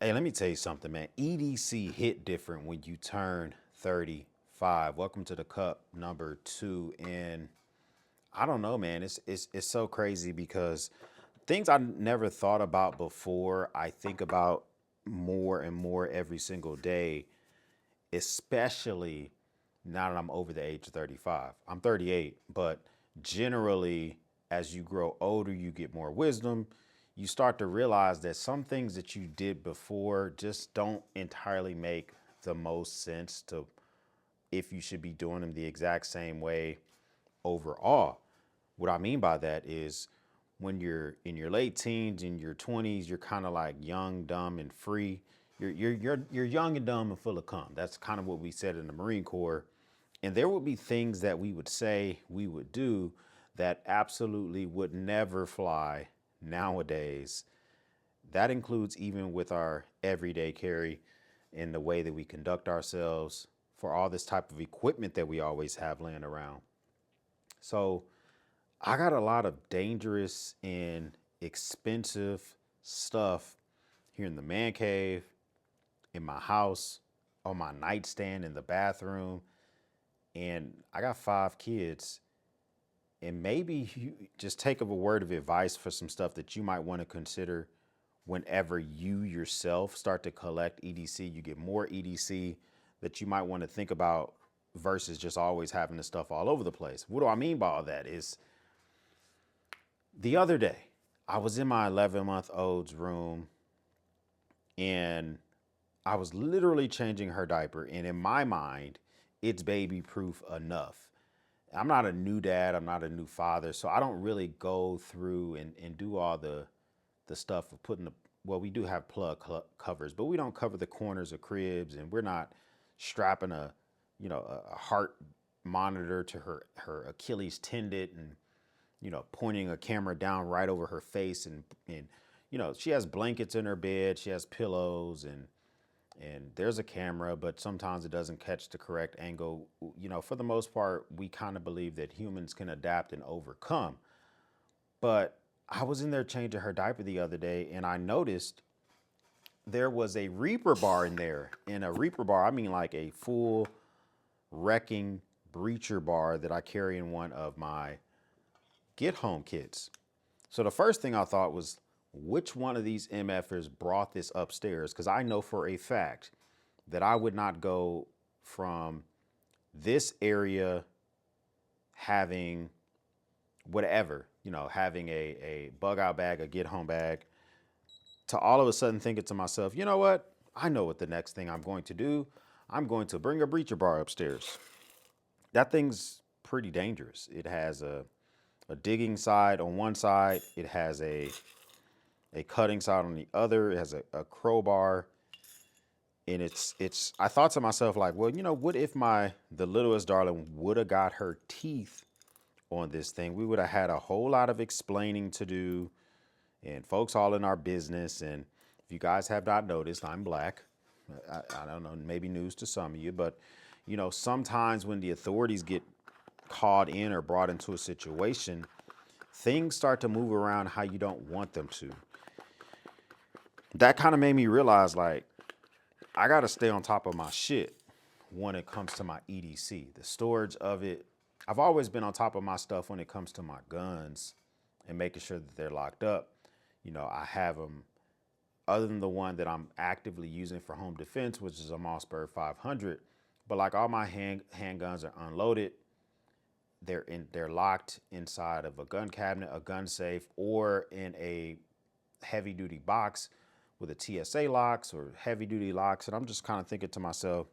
Hey, let me tell you something, man. EDC hit different when you turn 35. Welcome to the cup number 2. And I don't know, man. It's so crazy because things I never thought about before, I think about more and more every single day, especially now that I'm over the age of 35. I'm 38, but generally, as you grow older, you get more wisdom. You start to realize that some things that you did before just don't entirely make the most sense to if you should be doing them the exact same way overall. What I mean by that is when you're in your late teens, in your 20s, you're kind of like young, dumb, and free. You're young and dumb and full of cum. That's kind of what we said in the Marine Corps. And there would be things that we would say we would do that absolutely would never fly nowadays. That includes even with our everyday carry in the way that we conduct ourselves for all this type of equipment that we always have laying around. So I got a lot of dangerous and expensive stuff here in the man cave, in my house, on my nightstand, in the bathroom. And I got 5 kids. And maybe you just take of a word of advice for some stuff that you might want to consider whenever you yourself start to collect EDC. You get more EDC that you might want to think about versus just always having this stuff all over the place. What do I mean by all that is the other day, I was in my 11-month-old's room and I was literally changing her diaper. And in my mind, it's baby proof enough. I'm not a new dad. I'm not a new father. So I don't really go through and do all the stuff of putting well, we do have plug covers, but we don't cover the corners of cribs, and we're not strapping a heart monitor to her Achilles tendon and, pointing a camera down right over her face. And she has blankets in her bed. She has pillows and there's a camera, but sometimes it doesn't catch the correct angle. For the most part, we kind of believe that humans can adapt and overcome. But I was in there changing her diaper the other day and I noticed there was a Reaper bar in there. And a Reaper bar, I mean like a full wrecking breacher bar that I carry in one of my get home kits. So the first thing I thought was, which one of these MFers brought this upstairs? Because I know for a fact that I would not go from this area having whatever, having a bug out bag, a get home bag, to all of a sudden thinking to myself, you know what? I know what the next thing I'm going to do. I'm going to bring a breacher bar upstairs. That thing's pretty dangerous. It has a digging side on one side. It has a cutting side on the other. It has a crowbar. And I thought to myself, like, well, what if the littlest darling would have got her teeth on this thing? We would have had a whole lot of explaining to do and folks all in our business. And if you guys have not noticed, I'm black. I don't know, maybe news to some of you, but sometimes when the authorities get called in or brought into a situation, things start to move around how you don't want them to. That kind of made me realize, like, I got to stay on top of my shit when it comes to my EDC, the storage of it. I've always been on top of my stuff when it comes to my guns and making sure that they're locked up. I have them, other than the one that I'm actively using for home defense, which is a Mossberg 500. But like all my handguns are unloaded. They're locked inside of a gun cabinet, a gun safe, or in a heavy duty box with a TSA locks or heavy duty locks. And I'm just kind of thinking to myself,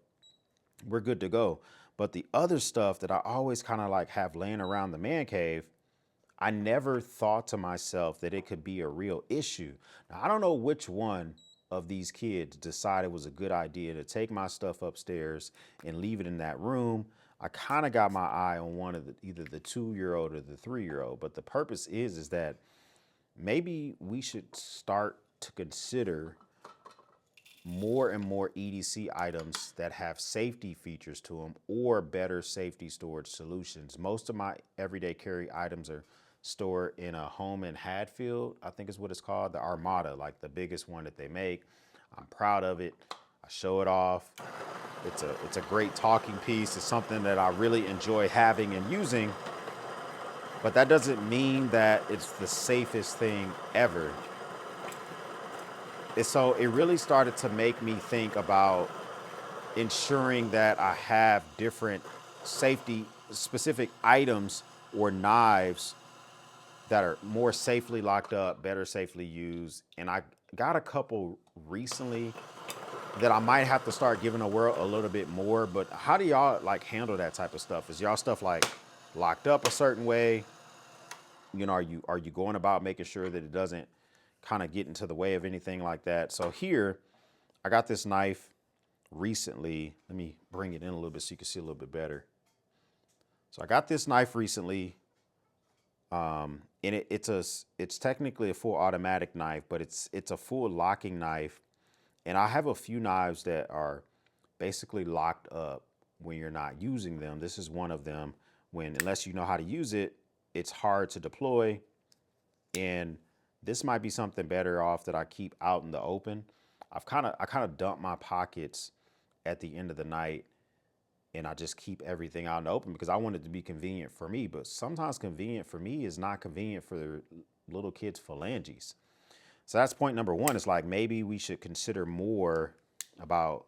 we're good to go. But the other stuff that I always kind of like have laying around the man cave, I never thought to myself that it could be a real issue. Now, I don't know which one of these kids decided it was a good idea to take my stuff upstairs and leave it in that room. I kind of got my eye on one of either the 2-year-old or the 3-year-old, but the purpose is that maybe we should start to consider more and more EDC items that have safety features to them or better safety storage solutions. Most of my everyday carry items are stored in a home in Hadfield, I think is what it's called, the Armada, like the biggest one that they make. I'm proud of it. I show it off. It's a great talking piece. It's something that I really enjoy having and using, but that doesn't mean that it's the safest thing ever. And so it really started to make me think about ensuring that I have different safety specific items or knives that are more safely locked up, better safely used. And I got a couple recently that I might have to start giving a whirl a little bit more. But how do y'all like handle that type of stuff? Is y'all stuff like locked up a certain way? You know, are you going about making sure that it doesn't kind of get into the way of anything like that? So here, I got this knife recently. Let me bring it in a little bit so you can see a little bit better. So I got this knife recently. And it's technically a full automatic knife, but it's a full locking knife. And I have a few knives that are basically locked up when you're not using them. This is one of them. Unless you know how to use it, it's hard to deploy. And this might be something better off that I keep out in the open. I kind of dump my pockets at the end of the night, and I just keep everything out in the open because I want it to be convenient for me. But sometimes convenient for me is not convenient for little kids' phalanges. So that's point number one. It's like maybe we should consider more about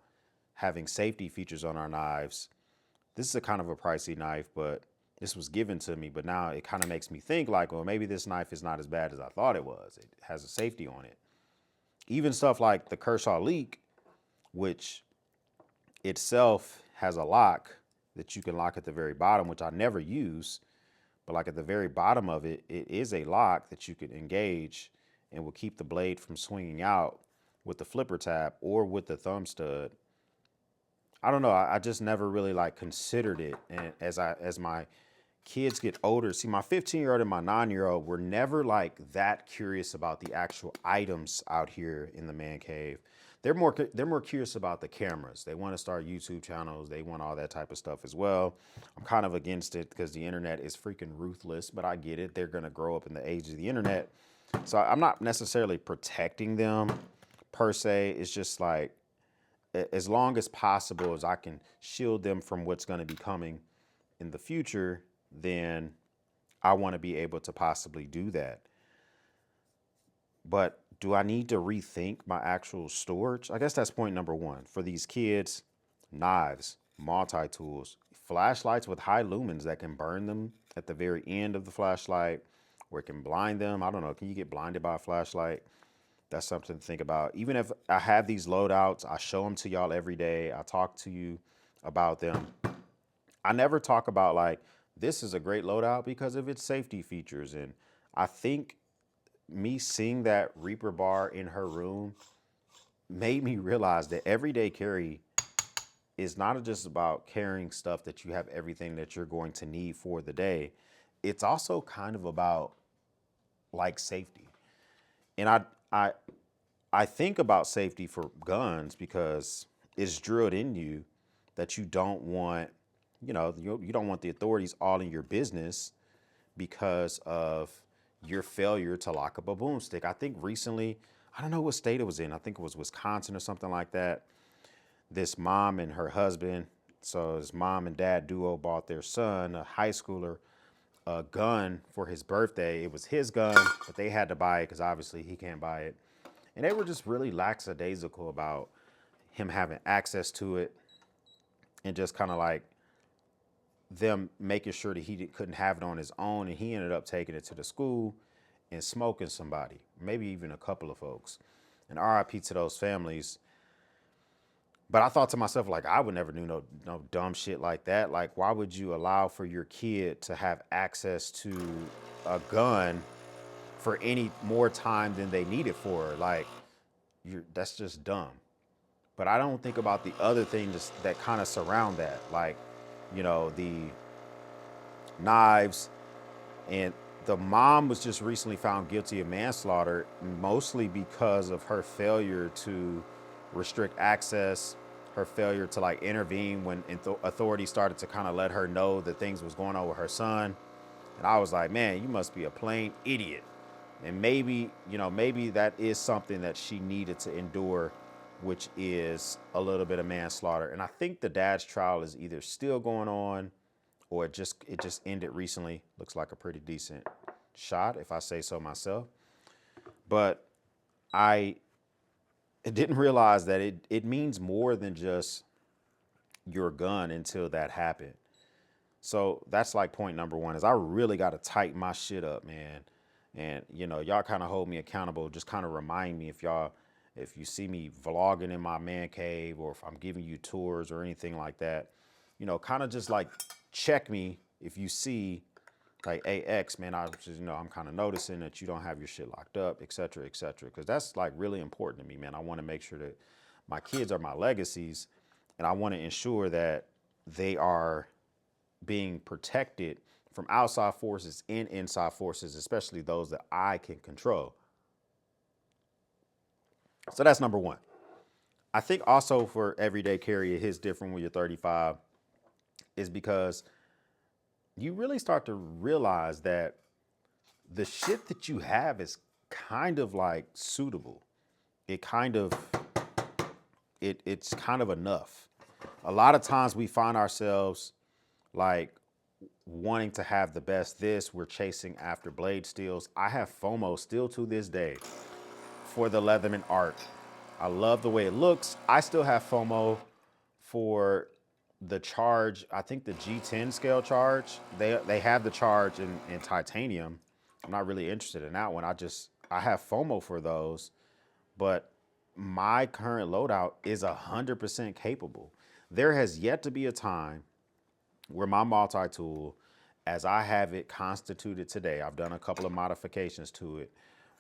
having safety features on our knives. This is a kind of a pricey knife, but this was given to me. But now it kind of makes me think like, well, maybe this knife is not as bad as I thought it was. It has a safety on it. Even stuff like the Kershaw Leak, which itself has a lock that you can lock at the very bottom, which I never use, but like at the very bottom of it, it is a lock that you could engage and will keep the blade from swinging out with the flipper tab or with the thumb stud. I don't know. I just never really like considered it. And as my kids get older, see, my 15-year-old and my 9-year-old were never like that curious about the actual items out here in the man cave. They're more curious about the cameras. They want to start YouTube channels. They want all that type of stuff as well. I'm kind of against it because the internet is freaking ruthless, but I get it. They're going to grow up in the age of the internet. So I'm not necessarily protecting them per se. It's just like, as long as possible as I can shield them from what's going to be coming in the future, then I want to be able to possibly do that. But do I need to rethink my actual storage? I guess that's point number one. For these kids, knives, multi-tools, flashlights with high lumens that can burn them at the very end of the flashlight, or it can blind them. I don't know. Can you get blinded by a flashlight? That's something to think about. Even if I have these loadouts, I show them to y'all every day. I talk to you about them. I never talk about like, this is a great loadout because of its safety features. And I think me seeing that Reaper bar in her room made me realize that everyday carry is not just about carrying stuff that you have everything that you're going to need for the day. It's also kind of about like safety. And I think about safety for guns because it's drilled in you that you don't want, you don't want the authorities all in your business because of your failure to lock up a boomstick. I think recently, I don't know what state it was in. I think it was Wisconsin or something like that. This mom and her husband, so his mom and dad duo bought their son, a high schooler, a gun for his birthday. It was his gun, but they had to buy it because obviously he can't buy it. And they were just really lackadaisical about him having access to it and just kind of like them making sure that he couldn't have it on his own. And he ended up taking it to the school and smoking somebody, maybe even a couple of folks. And RIP to those families. But I thought to myself, like, I would never do no dumb shit like that. Like, why would you allow for your kid to have access to a gun for any more time than they need it for? Like, that's just dumb. But I don't think about the other things that kind of surround that. Like, the knives, and the mom was just recently found guilty of manslaughter, mostly because of her failure to restrict access, her failure to like intervene when authorities started to kind of let her know that things was going on with her son. And I was like, man, you must be a plain idiot. And maybe that is something that she needed to endure which is a little bit of manslaughter. And I think the dad's trial is either still going on or it just ended recently. Looks like a pretty decent shot, if I say so myself. But I didn't realize that it means more than just your gun until that happened. So that's like point number one is I really got to tighten my shit up, man. And y'all kind of hold me accountable. Just kind of remind me if you see me vlogging in my man cave or if I'm giving you tours or anything like that, kind of just like check me if you see like AX, man, I'm kind of noticing that you don't have your shit locked up, et cetera, et cetera. Cause that's like really important to me, man. I want to make sure that my kids are my legacies and I want to ensure that they are being protected from outside forces and inside forces, especially those that I can control. So that's number one. I think also for everyday carry, it hits different when you're 35 is because you really start to realize that the shit that you have is kind of like suitable. It kind of, it's kind of enough. A lot of times we find ourselves like wanting to have the best this, we're chasing after blade steels. I have FOMO still to this day for the Leatherman art. I love the way it looks. I still have FOMO for the charge. I think the G10 scale charge, they have the charge in titanium. I'm not really interested in that one. I have FOMO for those, but my current loadout is 100% capable. There has yet to be a time where my multi-tool, as I have it constituted today, I've done a couple of modifications to it,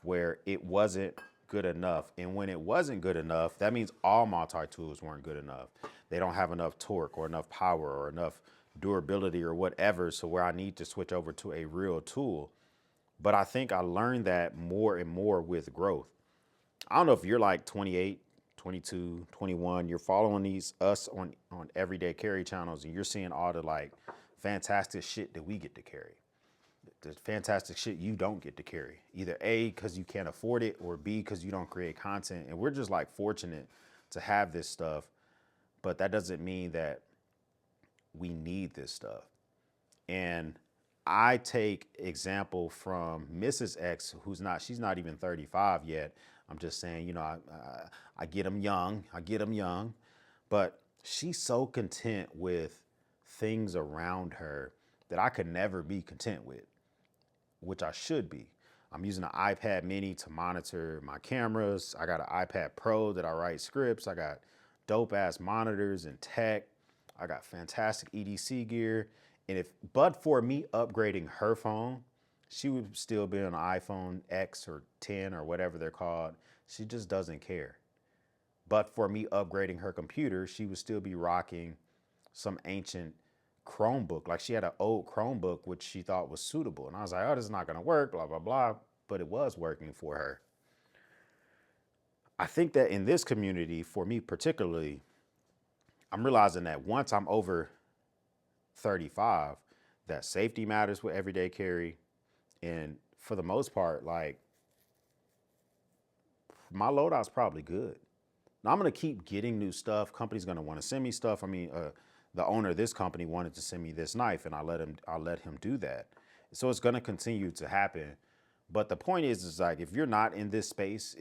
where it wasn't good enough. And when it wasn't good enough, that means all multi-tools weren't good enough. They don't have enough torque or enough power or enough durability or whatever, so where I need to switch over to a real tool. But I think I learned that more and more with growth. I don't know if you're like 28, 22, 21, you're following us on everyday carry channels and you're seeing all the like fantastic shit that we get to carry. The fantastic shit you don't get to carry. Either A, because you can't afford it, or B, because you don't create content. And we're just like fortunate to have this stuff, but that doesn't mean that we need this stuff. And I take example from Mrs. X, she's not even 35 yet. I'm just saying, I get them young, but she's so content with things around her that I could never be content with, which I should be. I'm using an iPad mini to monitor my cameras. I got an iPad Pro that I write scripts. I got dope ass monitors and tech. I got fantastic EDC gear. And but for me upgrading her phone, she would still be on an iPhone X or 10 or whatever they're called. She just doesn't care. But for me upgrading her computer, she would still be rocking some ancient Chromebook. Like she had an old Chromebook, which she thought was suitable. And I was like, oh, this is not going to work, blah, blah, blah. But it was working for her. I think that in this community, for me particularly, I'm realizing that once I'm over 35, that safety matters with everyday carry. And for the most part, like my loadout's probably good. Now I'm going to keep getting new stuff. Company's going to want to send me stuff. I mean, the owner of this company wanted to send me this knife and I let him do that. So it's going to continue to happen. But the point is like, if you're not in this space,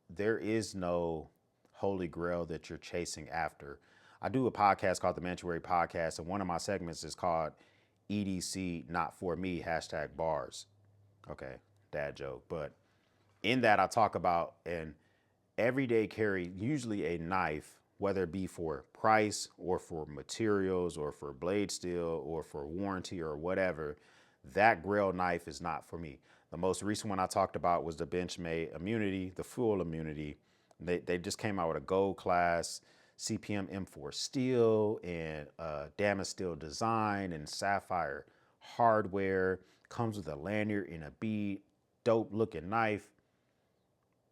there is no holy grail that you're chasing after. I do a podcast called the Mantuary Podcast, and one of my segments is called EDC Not For Me, #bars. Okay, dad joke. But in that I talk about an everyday carry, usually a knife, whether it be for price or for materials or for blade steel or for warranty or whatever, that grill knife is not for me. The most recent one I talked about was the Benchmade Immunity, the full immunity. They just came out with a gold class CPM M4 steel and damaged steel design and sapphire hardware. Comes with a lanyard and a bead, dope looking knife.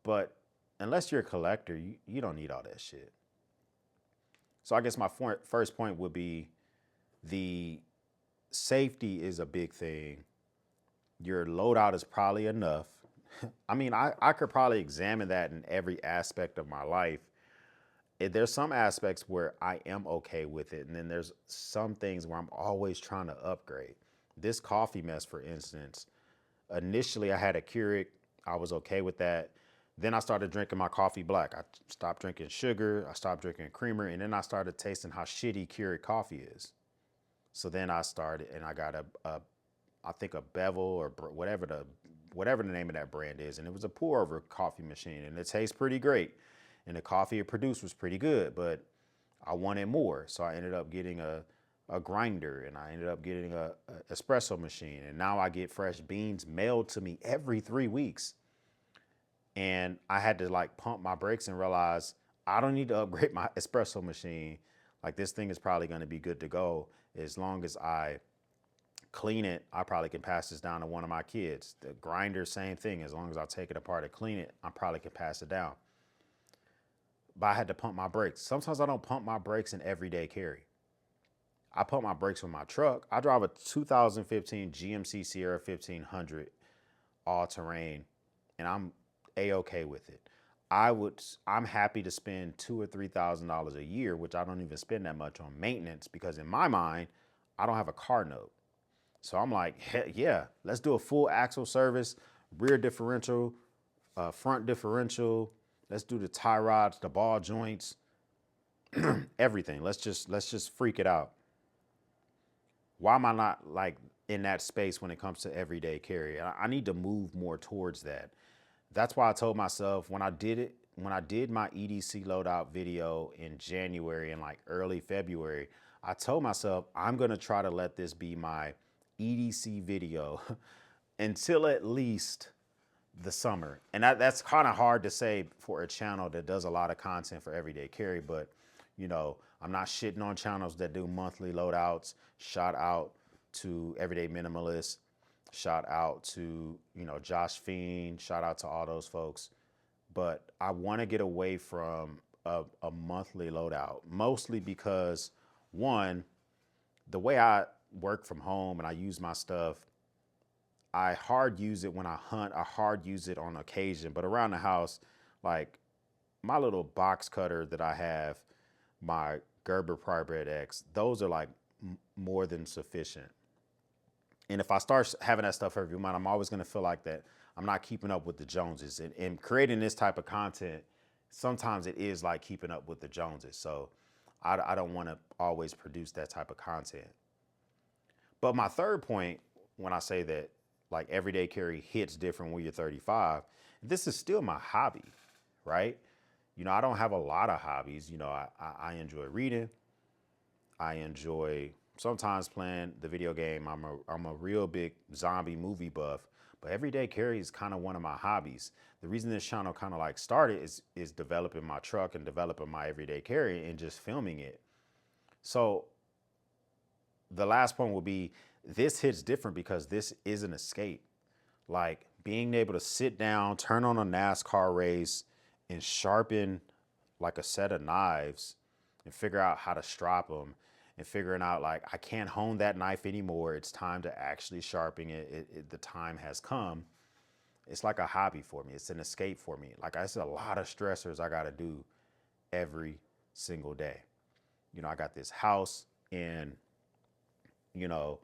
But unless you're a collector, you don't need all that shit. So I guess my first point would be the safety is a big thing. Your loadout is probably enough. I mean, I could probably examine that in every aspect of my life there's some aspects where I am okay with it, and then there's some things where I'm always trying to upgrade. This coffee mess, for instance, initially I had a Keurig. I was okay with that. Then I started drinking my coffee black. I stopped drinking sugar. I stopped drinking creamer, and then I started tasting how shitty Keurig coffee is. So then I started, and I got I think a Bevel or whatever the name of that brand is, and it was a pour over coffee machine, and it tastes pretty great, and the coffee it produced was pretty good, but I wanted more, so I ended up getting a grinder, and I ended up getting a espresso machine, and now I get fresh beans mailed to me every 3 weeks, and I had to like pump my brakes and realize I don't need to upgrade my espresso machine. Like this thing is probably going to be good to go as long as I clean it. I probably can pass this down to one of my kids. The grinder, same thing. As long as I take it apart and clean it, I probably can pass it down. But I had to pump my brakes. Sometimes I don't pump my brakes in everyday carry. I pump my brakes with my truck. I drive a 2015 GMC Sierra 1500 all-terrain, and I'm a-okay with it. I'm happy to spend $2,000 or $3,000 a year, which I don't even spend that much on maintenance because in my mind, I don't have a car note. So I'm like, heck yeah, let's do a full axle service, rear differential, front differential. Let's do the tie rods, the ball joints, everything. Let's just freak it out. Why am I not like in that space when it comes to everyday carry? I need to move more towards that. That's why I told myself when I did my EDC loadout video in January and like early February, I told myself I'm going to try to let this be my EDC video until at least the summer. And that's kind of hard to say for a channel that does a lot of content for everyday carry, but you know, I'm not shitting on channels that do monthly loadouts. Shout out to Everyday Minimalist. Shout out to, you know, Josh Fiend. Shout out to all those folks. But I want to get away from a monthly loadout, mostly because one, the way I work from home and I use my stuff, I hard use it when I hunt. I hard use it on occasion, but around the house, like my little box cutter that I have, my Gerber Pryor Bread X, those are like more than sufficient. And if I start having that stuff every month, I'm always going to feel like that I'm not keeping up with the Joneses. And creating this type of content, sometimes it is like keeping up with the Joneses. So I don't want to always produce that type of content. But my third point, when I say that like everyday carry hits different when you're 35, this is still my hobby, right? You know, I don't have a lot of hobbies. You know, I enjoy reading. I enjoy sometimes playing the video game. I'm a real big zombie movie buff, but everyday carry is kind of one of my hobbies. The reason this channel kind of like started is developing my truck and developing my everyday carry and just filming it. So the last point will be this hits different because this is an escape. Like being able to sit down, turn on a NASCAR race, and sharpen like a set of knives and figure out how to strop them and figuring out like, I can't hone that knife anymore. It's time to actually sharpen it. The time has come. It's like a hobby for me. It's an escape for me. Like I said, a lot of stressors I got to do every single day. You know, I got this house and, you know,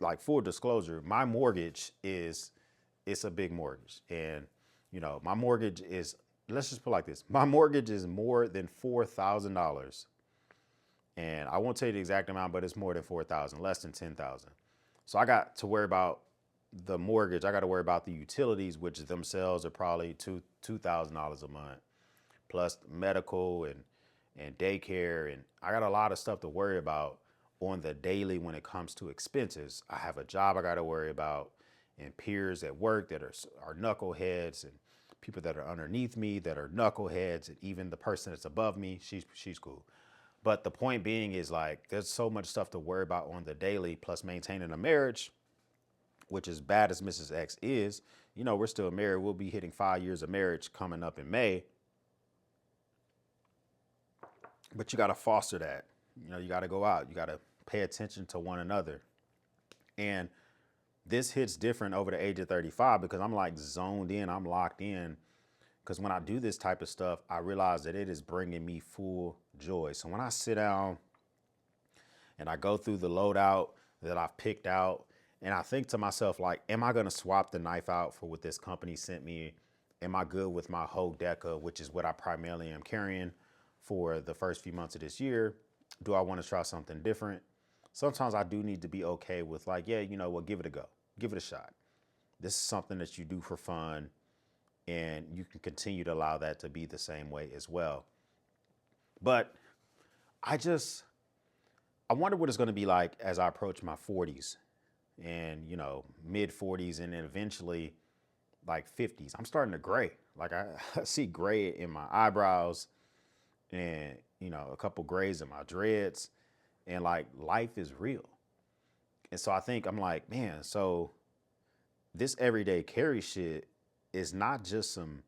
like full disclosure, my mortgage it's a big mortgage. And, you know, my mortgage is, let's just put it like this. My mortgage is more than $4,000. And I won't tell you the exact amount, but it's more than 4,000, less than 10,000. So I got to worry about the mortgage. I got to worry about the utilities, which themselves are probably $2,000 a month, plus medical and daycare. And I got a lot of stuff to worry about on the daily when it comes to expenses. I have a job I got to worry about and peers at work that are knuckleheads and people that are underneath me that are knuckleheads, and even the person that's above me, she's cool. But the point being is like, there's so much stuff to worry about on the daily, plus maintaining a marriage, which as bad as Mrs. X is, you know, we're still married. We'll be hitting 5 years of marriage coming up in May. But you got to foster that. You know, you got to go out. You got to pay attention to one another. And this hits different over the age of 35 because I'm like zoned in. I'm locked in. Because when I do this type of stuff, I realize that it is bringing me full joy. So when I sit down and I go through the loadout that I've picked out, and I think to myself, like, am I going to swap the knife out for what this company sent me? Am I good with my whole Deca, which is what I primarily am carrying for the first few months of this year? Do I want to try something different? Sometimes I do need to be okay with, like, yeah, you know what, give it a go. Give it a shot. This is something that you do for fun, and you can continue to allow that to be the same way as well. But I wonder what it's going to be like as I approach my 40s and, you know, mid 40s and then eventually like 50s. I'm starting to gray. Like I see gray in my eyebrows and, you know, a couple grays in my dreads, and like life is real. And so I think I'm like, man, so this everyday carry shit is not just some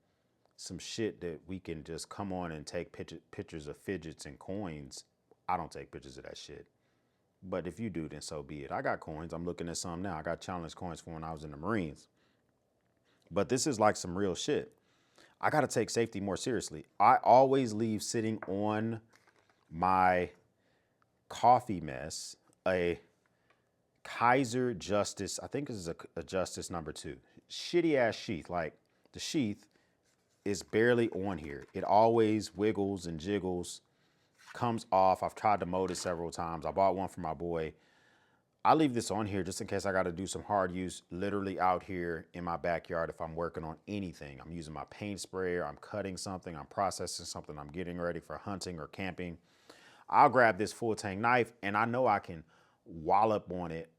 shit that we can just come on and take pictures of fidgets and coins. I don't take pictures of that shit. But if you do, then so be it. I got coins. I'm looking at some now. I got challenge coins from when I was in the Marines. But this is like some real shit. I got to take safety more seriously. I always leave sitting on my coffee mess a Kaiser Justice. I think this is a Justice number 2. Shitty ass sheath. Like the sheath is barely on here. It always wiggles and jiggles, comes off. I've tried to mold it several times. I bought one for my boy. I leave this on here just in case I got to do some hard use literally out here in my backyard if I'm working on anything. I'm using my paint sprayer, I'm cutting something, I'm processing something, I'm getting ready for hunting or camping. I'll grab this full tang knife and I know I can wallop on it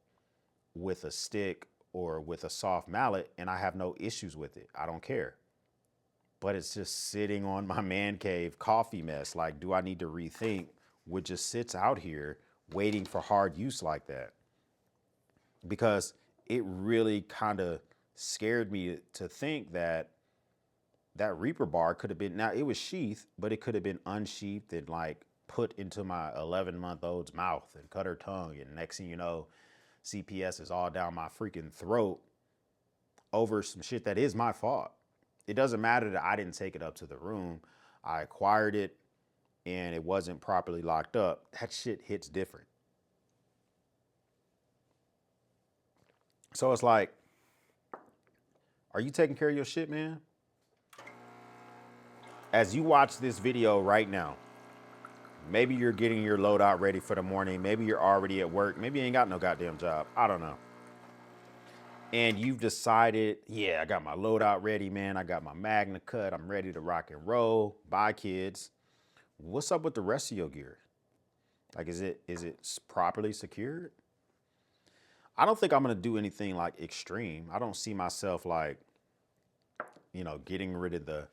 with a stick or with a soft mallet and I have no issues with it. I don't care. But it's just sitting on my man cave coffee mess. Like, do I need to rethink what just sits out here waiting for hard use like that? Because it really kind of scared me to think that that Reaper bar could have been, now it was sheathed, but it could have been unsheathed and like put into my 11-month-old's mouth and cut her tongue. And next thing you know, CPS is all down my freaking throat over some shit that is my fault. It doesn't matter that I didn't take it up to the room. I acquired it and it wasn't properly locked up. That shit hits different. So it's like, are you taking care of your shit, man? As you watch this video right now, maybe you're getting your loadout ready for the morning. Maybe you're already at work. Maybe you ain't got no goddamn job. I don't know. And you've decided, yeah, I got my loadout ready, man. I got my Magna cut. I'm ready to rock and roll. Bye, kids. What's up with the rest of your gear? Like, is it properly secured? I don't think I'm going to do anything like extreme. I don't see myself like, you know, getting rid of the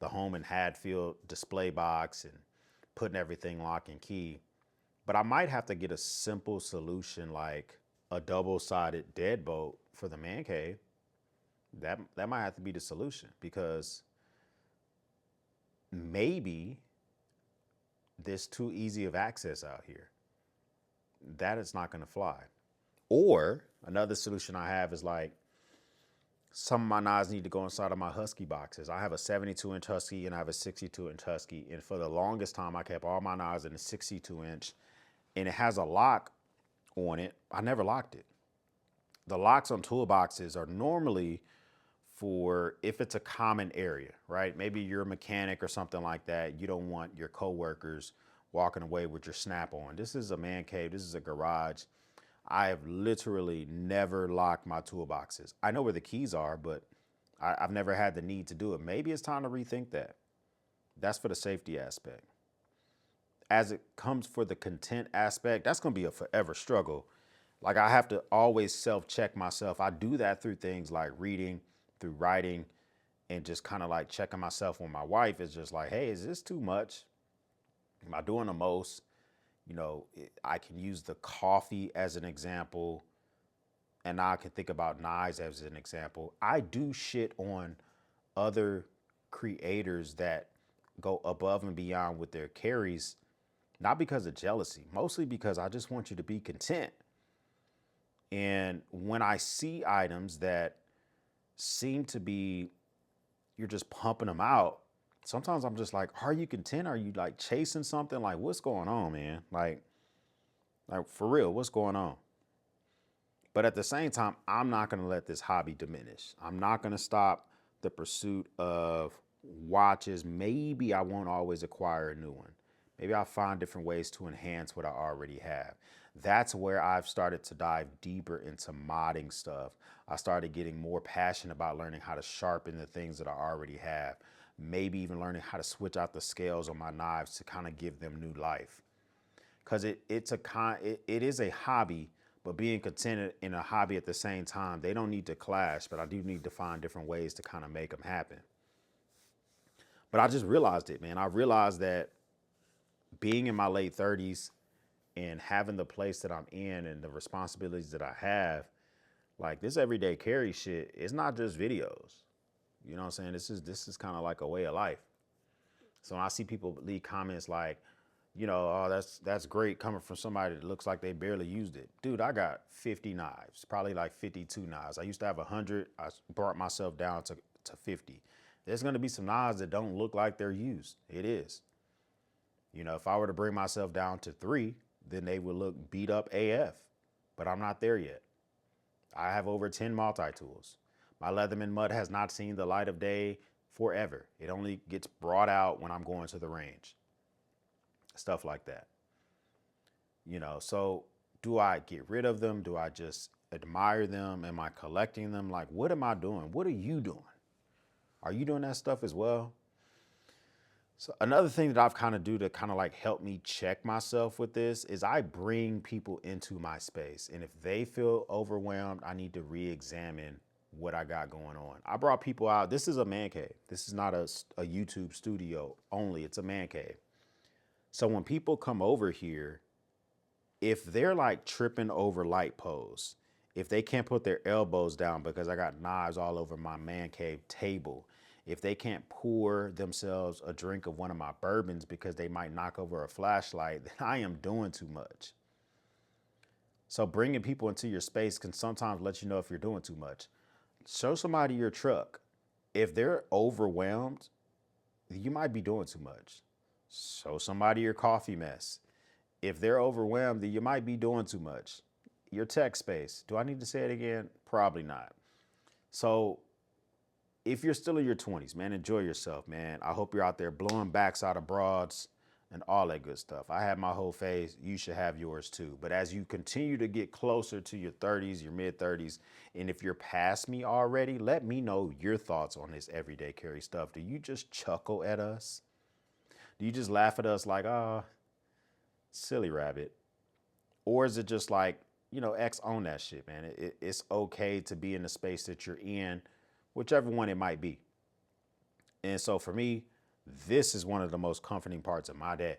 home and Hadfield display box and putting everything lock and key. But I might have to get a simple solution like a double-sided deadbolt for the man cave. That might have to be the solution because maybe there's too easy of access out here. That is not going to fly. Or another solution I have is like some of my knives need to go inside of my Husky boxes. I have a 72-inch Husky and I have a 62-inch Husky. And for the longest time, I kept all my knives in a 62-inch. And it has a lock on it. I never locked it. The locks on toolboxes are normally for if it's a common area, right? Maybe you're a mechanic or something like that. You don't want your coworkers walking away with your snap on. This is a man cave. This is a garage. I have literally never locked my toolboxes. I know where the keys are, but I've never had the need to do it. Maybe it's time to rethink that. That's for the safety aspect. As it comes for the content aspect, that's going to be a forever struggle. Like I have to always self-check myself. I do that through things like reading, through writing, and just kind of like checking myself when my wife is just like, hey, is this too much? Am I doing the most? You know, I can use the coffee as an example, and now I can think about knives as an example. I do shit on other creators that go above and beyond with their carries, not because of jealousy, mostly because I just want you to be content. And when I see items that seem to be you're just pumping them out. Sometimes I'm just like, are you content? Are you like chasing something? Like, what's going on, man? Like for real, what's going on? But at the same time, I'm not going to let this hobby diminish. I'm not going to stop the pursuit of watches. Maybe I won't always acquire a new one. Maybe I'll find different ways to enhance what I already have. That's where I've started to dive deeper into modding stuff. I started getting more passionate about learning how to sharpen the things that I already have. Maybe even learning how to switch out the scales on my knives to kind of give them new life. Because it is a hobby, but being contented in a hobby at the same time, they don't need to clash, but I do need to find different ways to kind of make them happen. But I just realized it, man. I realized that being in my late 30s and having the place that I'm in and the responsibilities that I have, like this everyday carry shit, it's not just videos. You know what I'm saying? This is kind of like a way of life. So when I see people leave comments like, you know, oh, that's great coming from somebody that looks like they barely used it. Dude, I got 50 knives, probably like 52 knives. I used to have 100. I brought myself down to 50. There's going to be some knives that don't look like they're used. It is. You know, if I were to bring myself down to 3, then they would look beat up AF. But I'm not there yet. I have over 10 multi-tools. My Leatherman mud has not seen the light of day forever. It only gets brought out when I'm going to the range. Stuff like that. You know, so do I get rid of them? Do I just admire them? Am I collecting them? Like, what am I doing? What are you doing? Are you doing that stuff as well? So another thing that I've kind of do to kind of like help me check myself with this is I bring people into my space. And if they feel overwhelmed, I need to re-examine what I got going on. I brought people out. This is a man cave. This is not a YouTube studio only. It's a man cave. So when people come over here, if they're like tripping over light posts, if they can't put their elbows down because I got knives all over my man cave table, if they can't pour themselves a drink of one of my bourbons because they might knock over a flashlight, then I am doing too much. So bringing people into your space can sometimes let you know if you're doing too much. Show somebody your truck. If they're overwhelmed, you might be doing too much. Show somebody your coffee mess. If they're overwhelmed, then you might be doing too much. Your tech space. Do I need to say it again? Probably not. So if you're still in your 20s, man, enjoy yourself, man. I hope you're out there blowing backs out of broads and all that good stuff. I have my whole phase. You should have yours too. But as you continue to get closer to your 30s, your mid 30s, and if you're past me already, let me know your thoughts on this everyday carry stuff. Do you just chuckle at us? Do you just laugh at us like, oh, silly rabbit? Or is it just like, you know, X own that shit, man. It's okay to be in the space that you're in, whichever one it might be. And so for me, this is one of the most comforting parts of my day.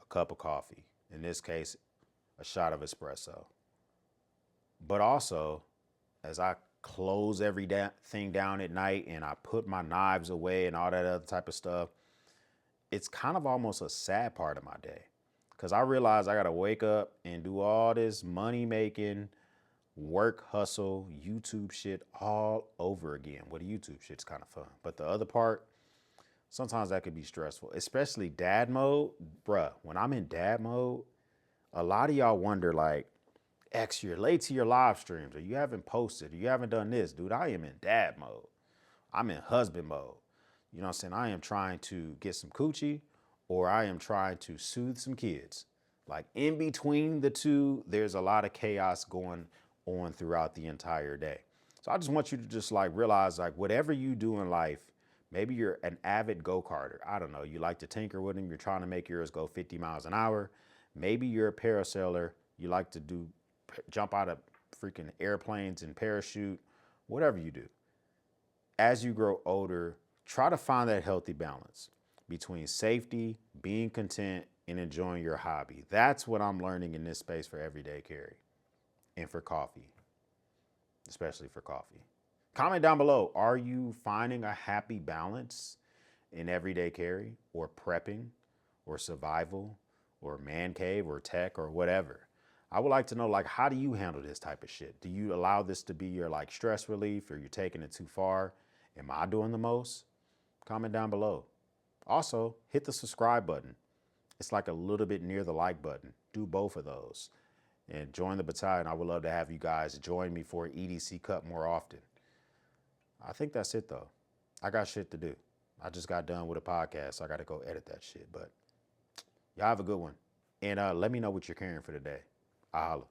A cup of coffee. In this case, a shot of espresso. But also, as I close everything down at night and I put my knives away and all that other type of stuff, it's kind of almost a sad part of my day. Because I realize I got to wake up and do all this money making, work, hustle, YouTube shit all over again. Well, the YouTube shit's kind of fun. But the other part, sometimes that could be stressful, especially dad mode. Bruh, when I'm in dad mode, a lot of y'all wonder like, X, you're late to your live streams, or you haven't posted, or you haven't done this. Dude, I am in dad mode. I'm in husband mode. You know what I'm saying? I am trying to get some coochie, or I am trying to soothe some kids. Like in between the two, there's a lot of chaos going on throughout the entire day. So I just want you to just like realize like whatever you do in life, maybe you're an avid go-karter. I don't know. You like to tinker with them. You're trying to make yours go 50 miles an hour. Maybe you're a parasailer. You like to jump out of freaking airplanes and parachute, whatever you do. As you grow older, try to find that healthy balance between safety, being content, and enjoying your hobby. That's what I'm learning in this space for everyday carry and for coffee, especially for coffee. Comment down below, are you finding a happy balance in everyday carry or prepping or survival or man cave or tech or whatever? I would like to know, like, how do you handle this type of shit? Do you allow this to be your like stress relief, or you're taking it too far? Am I doing the most? Comment down below. Also, hit the subscribe button. It's like a little bit near the like button. Do both of those. And join the battalion. I would love to have you guys join me for EDC Cup more often. I think that's it, though. I got shit to do. I just got done with a podcast, so I got to go edit that shit. But y'all have a good one. And let me know what you're carrying for today. I'll holla.